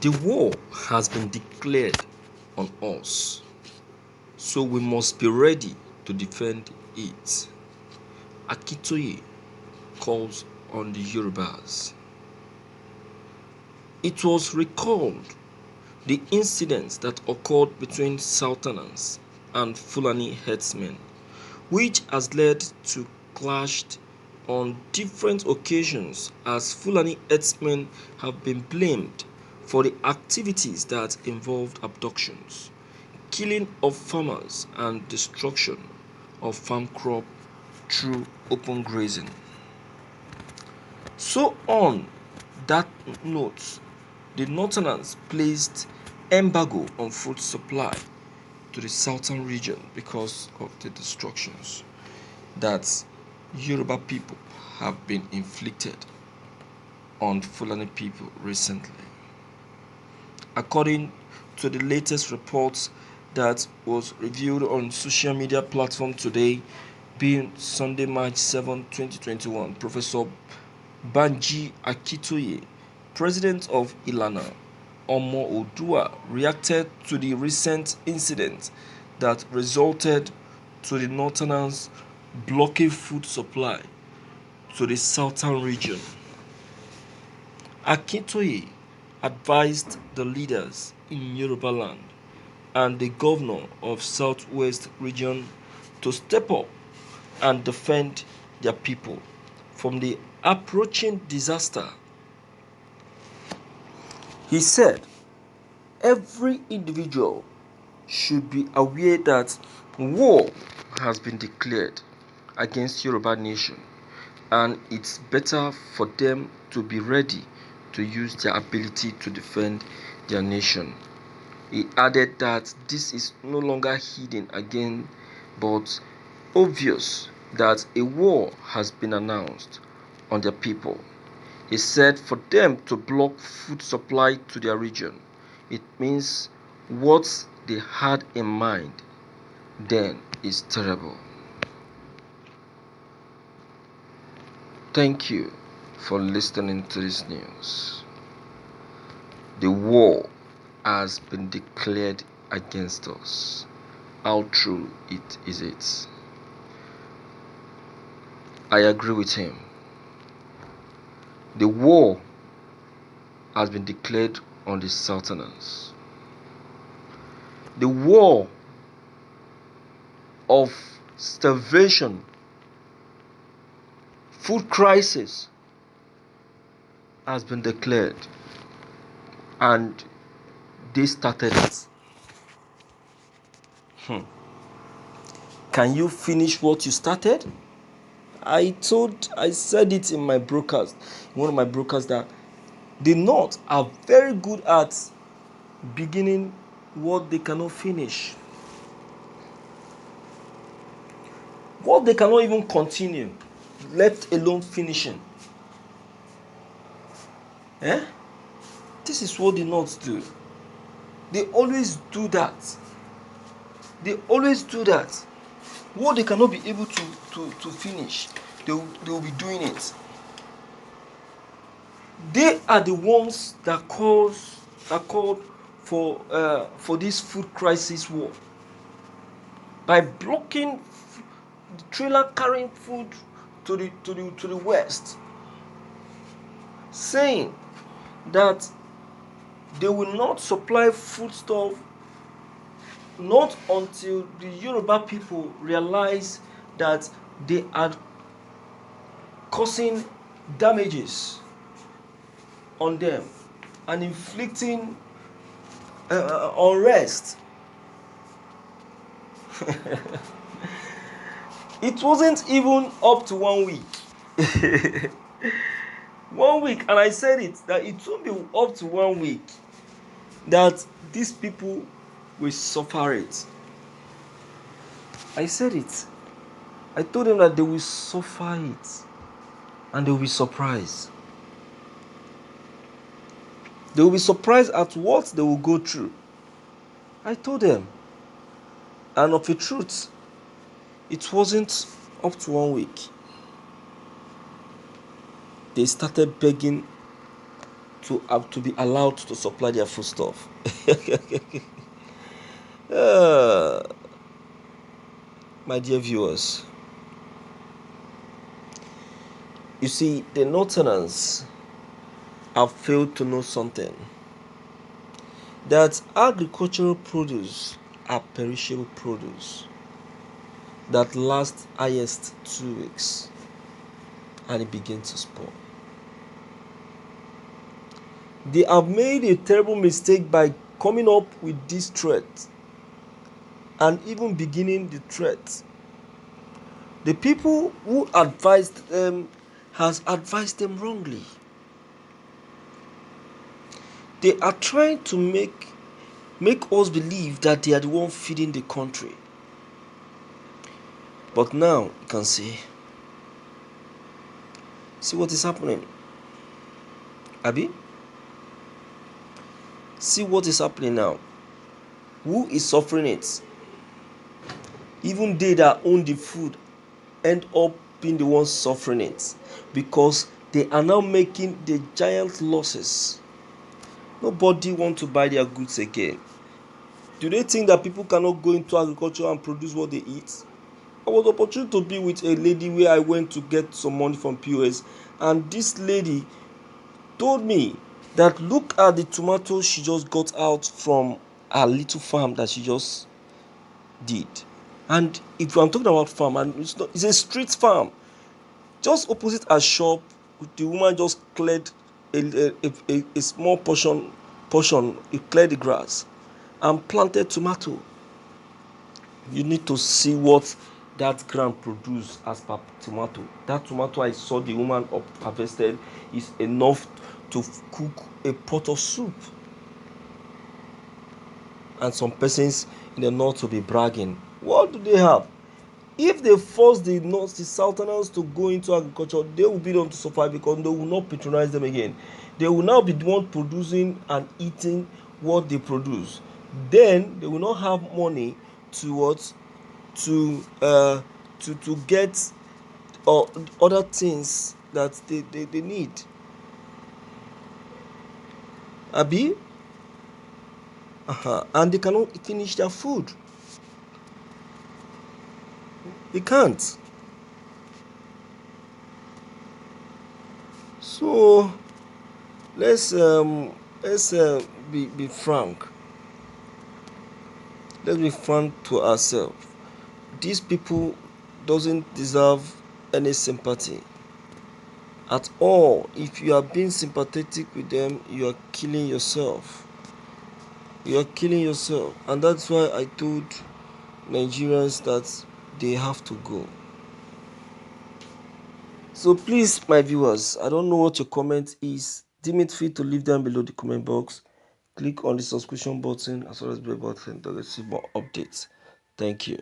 The war has been declared on us, so we must be ready to defend it. Akintoye calls on the Yorubas. It was recalled the incidents that occurred between Sultanans and Fulani herdsmen, which has led to clashes on different occasions as Fulani herdsmen have been blamed for the activities that involved abductions, killing of farmers and destruction of farm crop through open grazing. So on that note, the Northerners placed embargo on food supply to the southern region because of the destructions that Yoruba people have been inflicted on Fulani people recently. According to the latest reports that was reviewed on social media platform today, being Sunday, March 7, 2021, Professor Banji Akintoye, president of Ilana, Omo Odua, reacted to the recent incident that resulted to the Northerners blocking food supply to the southern region. Akintoye advised the leaders in Yoruba land and the governor of Southwest region to step up and defend their people from the approaching disaster. He said every individual should be aware that war has been declared against Yoruba nation and it's better for them to be ready to use their ability to defend their nation. He added that this is no longer hidden again but obvious that a war has been announced on their people. He said for them to block food supply to their region, it means what they had in mind then is terrible. Thank you for listening to this news. The war has been declared against us. How true it is it? I agree with him. The war has been declared on the Southerners. The war of starvation, food crisis has been declared and they started it. Can you finish what you started? I said it in my broadcast, one of my broadcasts, that the North are very good at beginning what they cannot finish. What they cannot even continue, let alone finishing. This is what the North do. They always do that. They always do that. What they cannot be able to finish, they will be doing it. They are the ones that called for this food crisis war by blocking the trailer carrying food to the west, saying that they will not supply foodstuff not until the Yoruba people realize that they are causing damages on them and inflicting unrest. It wasn't even up to 1 week. 1 week, and I said it, that it won't be up to 1 week that these people will suffer it. I said it. I told them that they will suffer it and they will be surprised. They will be surprised at what they will go through. I told them. And of a truth, it wasn't up to 1 week. They started begging to be allowed to supply their foodstuff. uh, my dear viewers, you see, the Northerners have failed to know something, that agricultural produce are perishable produce that last highest 2 weeks and it begins to spoil. They have made a terrible mistake by coming up with this threat and even beginning the threat. The people who advised them has advised them wrongly. They are trying to make us believe that they are the one feeding the country. But now you can see what is happening. Abi? See what is happening now. Who is suffering it? Even they that own the food end up being the ones suffering it, because they are now making the giant losses. Nobody want to buy their goods again. Do they think that people cannot go into agriculture and produce what they eat? I was opportunity to be with a lady where I went to get some money from POS, and this lady told me that look at the tomatoes she just got out from her little farm that she just did. And if I'm talking about farm, and it's a street farm, just opposite her shop, the woman just cleared a small portion, it cleared the grass and planted tomato. You need to see what that ground produce as per tomato. That tomato I saw the woman harvested is enough to cook a pot of soup. And some persons in the north will be bragging. What do they have? If they force the Southerners to go into agriculture, they will be the one to suffer, because they will not patronize them again. They will now be the one producing and eating what they produce. Then they will not have money to what to get other things that they need. Abi? And they cannot finish their food. They can't. So let's be frank. Let's be frank to ourselves. These people doesn't deserve any sympathy at all. If you are being sympathetic with them, you are killing yourself. You are killing yourself, and that's why I told Nigerians that they have to go. So please, my viewers, I don't know what your comment is. Deem it free to leave down below the comment box. Click on the subscription button as well as the bell button to receive more updates. Thank you.